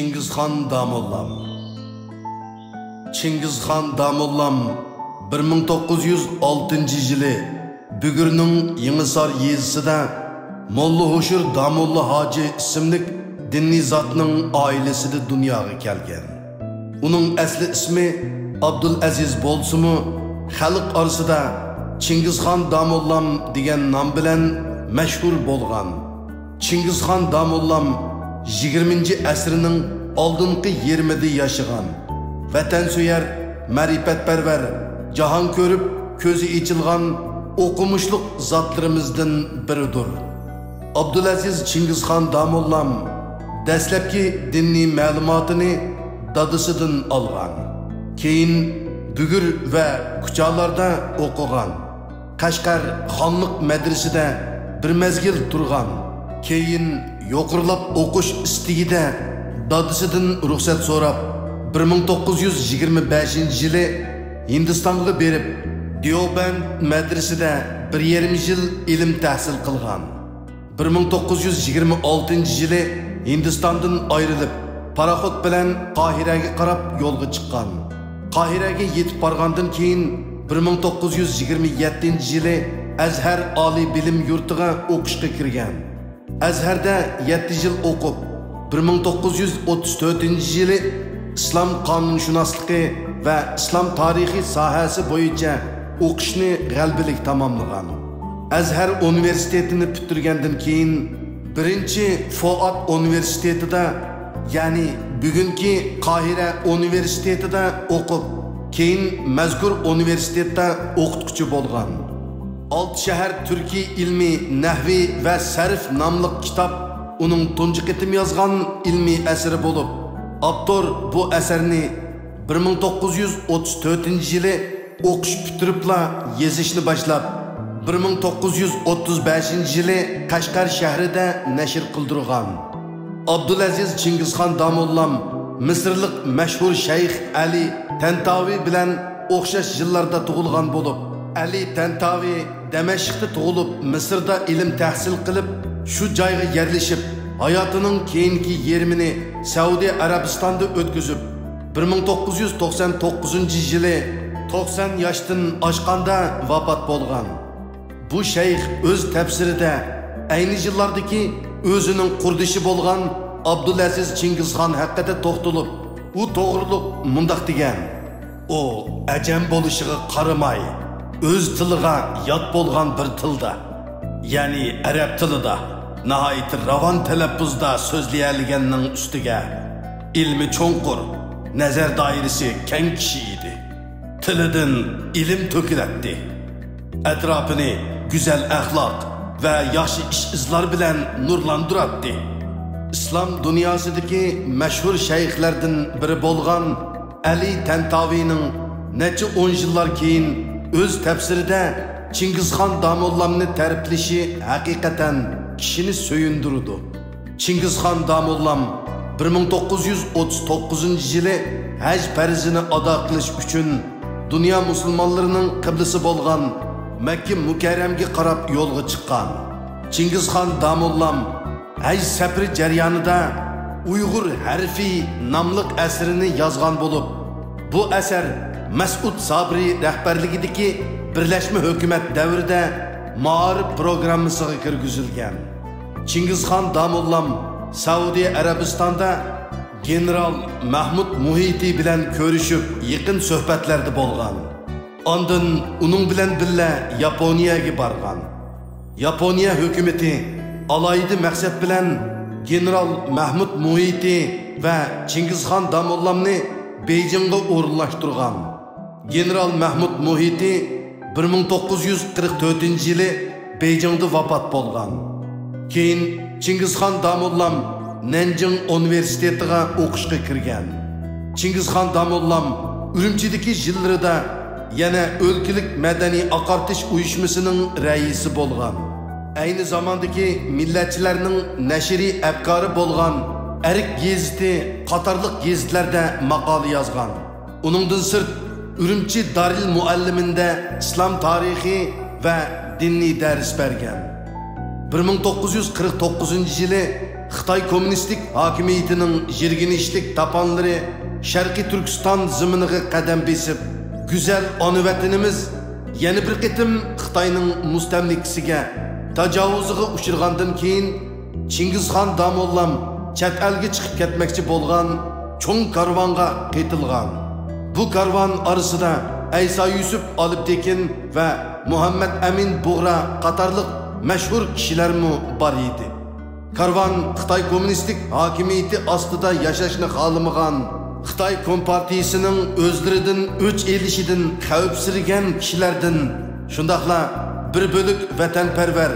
Chingizxon Damollam. Chingizxon Damollam 1906-yili Bugurning Yangisor yezisida Molla Hoshir Damolla Hoji ismli dinniy zotning oilasida dunyoga kelgan. Uning asli ismi Abdulaziz bo'lsa-mu, xalq orasida Chingizxon Damollam degan nom bilan mashhur bo'lgan. Chingizxon Damollam 20-asrning oldingi 20da yashagan. Vatansuvar, ma'rifatparvar, jahon ko'rib, ko'zi ochilgan o'qimishliq zotlarimizdan biridir. Abdulaziz Chingizxon Damollam dastlabki dinniy ma'lumotini dadasidan olgan. Keyin Bugur va Kuchalarda o'qigan. Qashqar xonlik madrasasida bir mezgil turgan. Keyin yo'qirlab o'qish istigida dadasidan ruxsat so'rab 1925-yili Hindistonga berib, Deoband madrasasida 1,5 yil ilm tahsil qilgan. 1926-yili Hindistondan ayrilib, paraxod bilan Qohiraga qarab yo'lga chiqqan. Qohiraga yetib borgandan keyin 1927-yili Azhar oliy bilim yurtiga o'qishga kirgan. Azharda 7 yil o'qib, 1934-yili islom qonunshunosligi va islom tarixi sohasi bo'yicha o'qishni g'albilik tamomlagan. Azhar universitetini bitirgandan keyin birinchi Fuat universitetida, ya'ni bugungi Qohira universitetida o'qib, keyin mazkur universitetda o'qituvchi bo'lgan. 6 shahar Turkiy ilmiy nahvi va sarf nomli kitob uning tunji qitim yozgan ilmiy asari bo'lib, avtor bu asarni 1934-yili o'qish bitiribla yozishni boshlab, 1935-yili Qashqar shahrida nashr qildirgan. Abdulaziz Chingizxon Damollam Misrlik mashhur shayx Ali Tantavi bilan o'xshash yillarda tug'ilgan bo'lib, Ali Tantavi Damashqda tug'ilib, Misrda ilm tahsil qilib, shu joyga yerlashib, hayotining keyingi yarmini Saudiya Arabistonda o'tkazib, 1999-yili 90 yoshdan oshganda vafot bo'lgan. Bu shayx o'z tafsirida ayni yillardagi o'zining qurdishi bo'lgan Abdulaziz Chingizxon haqida to'xtalib, u to'g'riliq mundaq degan: "O ajam bo'lishiga qaramay, o'z tiliga yot bo'lgan bir tilda, ya'ni arab tilida, nihoyat ravon talaffuzda so'zlayolganning ustiga ilmi cho'nqur, nazar doirasi keng kishi edi. Tilidan ilm to'kilatdi. Atrofini go'zal axloq va yaxshi ish izlar bilan nurlantiratdi. Islom dunyosidagi mashhur shayxlardan biri bo'lgan Ali Tantavining necha 10 yillar keyin o'z tafsirida Chingizxon Damollamni ta'riflashi haqiqatan kishini so'yindirdi. Chingizxon Damollam 1939-yili haj farzini ado qilish uchun dunyo musulmonlarining qiblasi bo'lgan Makka Mukarramga qarab yo'lga chiqqan. Chingizxon Damollam haj safari jarayonida Uyg'ur harfi nomli asrini yozgan bo'lib, bu asar Mas'ud Sabri rahbarligidagi Birlashma hukumat davrida ma'rif programmasiga kirgizilgan. Chingizxon Damollam Saudiya Arabistonda general Mahmud Muhiti bilan ko'rishib, yaqin suhbatlarda bo'lgan. Ondan uning bilan birga Yaponiyaga borgan. Yaponiya hukumati alayida maqsad bilan general Mahmud Muhiti va Chingizxon Damollamni Beijingga o'rinlashtirgan. General Mahmud Muhiti 1944-yili Beijingda vafot bo'lgan. Keyin Chingizxon Damollam Nanjing universitetiga o'qishga kirgan. Chingizxon Damollam Urumchidagi yillarida yana o'lkalik madaniy oqartish uyushmasining raisi bo'lgan. Ayni zamondagi millatchilarning nashriy afkori bo'lgan Arik geziti qatorliq gezitlarda maqola yozgan. Uningdan sirt Urumchi Daril Mualliminda islom tarixi va dinniy dars bergan. 1949-yili Xitoy kommunistik hokimiyatining jirginishlik tapanlari Sharqiy Turkiston ziminiga qadam besib, go'zal ona vatanimiz yana bir qitim Xitoyning mustamlikasiga, tajovuziga uchirgandan keyin Chingizxon Damollam chet elga chiqib ketmoqchi bo'lgan cho'ng karvonga qaytilgan. Bu karvon orasida Aysa Yusuf Olibtekin va Muhammad Amin Bug'ra qatorliq mashhur kishilarmi bor edi. Karvon Xitoy kommunistik hokimiyati ostida yashashni xohlamagan, Xitoy Kompartiyasining o'zlaridan o'ch elishidan xavfsirgan kishilardan, shundaqla bir bo'lik vatanparvar,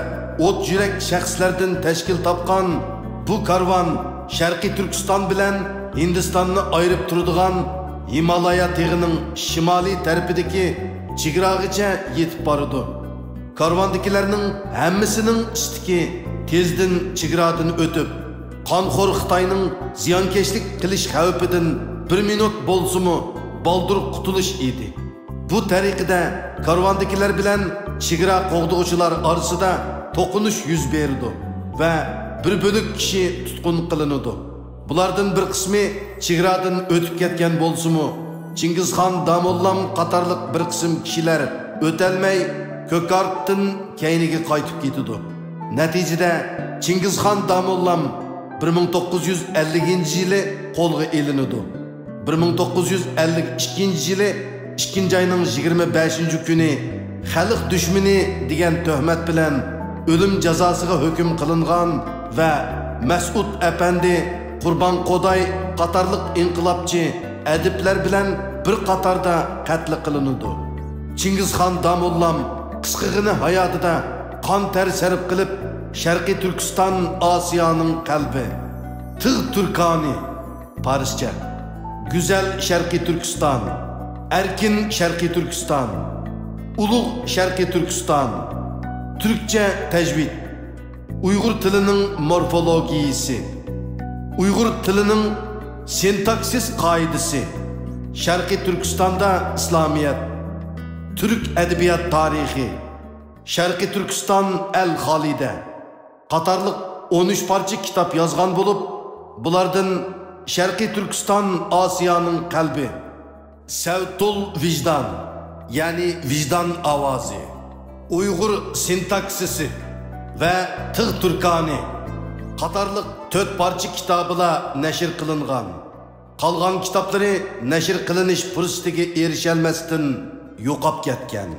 o't yurak shaxslardan tashkil topgan bu karvon Sharqiy Turkiston bilan Hindistonni ayirib turadigan Himalaya tog'ining shimoliy tarafidagi chegaragacha yetib bordi. Karvondagilarning hammasining istiki tezdan chegaradan o'tib, qonxo'r Xitoyning ziyonkashlik qilish xavfidan bir minut bo'lsa-mu baldur qutulish edi. Bu tariqada karvondagilar bilan chegara qo'g'duvchilar orasida to'qinish yuz berdi va bir bo'lik kishi tutqun qilinadi. Bulardan bir qismi chegaradan o'tib ketgan bo'lsa-mu, Chingizxon Damollam qatorliq bir qism kishilar o'talmay Ko'kartdan keyniga qaytib ketdi. Natijada Chingizxon Damollam 1950-yili qo'lga elinadi. 1952-yili 2-oyning 25-kuni xalq dushmani degan tuhmat bilan o'lim jazosiga hukm qilingan va Mas'ud Apandi, Qurbon Qoday qatorliq inqilobchi adiblar bilan bir qatorda qatl qilinadi. Chingizxon Damollam qisqagina hayotida qon ter sarf qilib, Sharqiy Turkiston Osiyoning qalbi, Tig' Turkani, Farscha, Go'zal Sharqiy Turkiston, Erkin Sharqiy Turkiston, Ulug' Sharqiy Turkiston, Türkçe tajvid, Uyg'ur tilining morfologiyasi, Uyg'ur tilining sintaksis qoidasi, Sharqiy Turkistonda Islomiyat, Türk adabiyot tarixi, Sharqiy Turkiston al-Xolida qatorliq 13 parcha kitob yozgan bo'lib, bulardan Sharqiy Turkiston Osiyoning qalbi, Savtul Vijdon, ya'ni vijdon ovozi, Uyg'ur sintaksisi va Tig' Turkani qatorliq 4 parcha kitobilar nashr qilingan. Qolgan kitoblari nashr qilinish fursatiga erishalmasdan yo'qolib ketgan.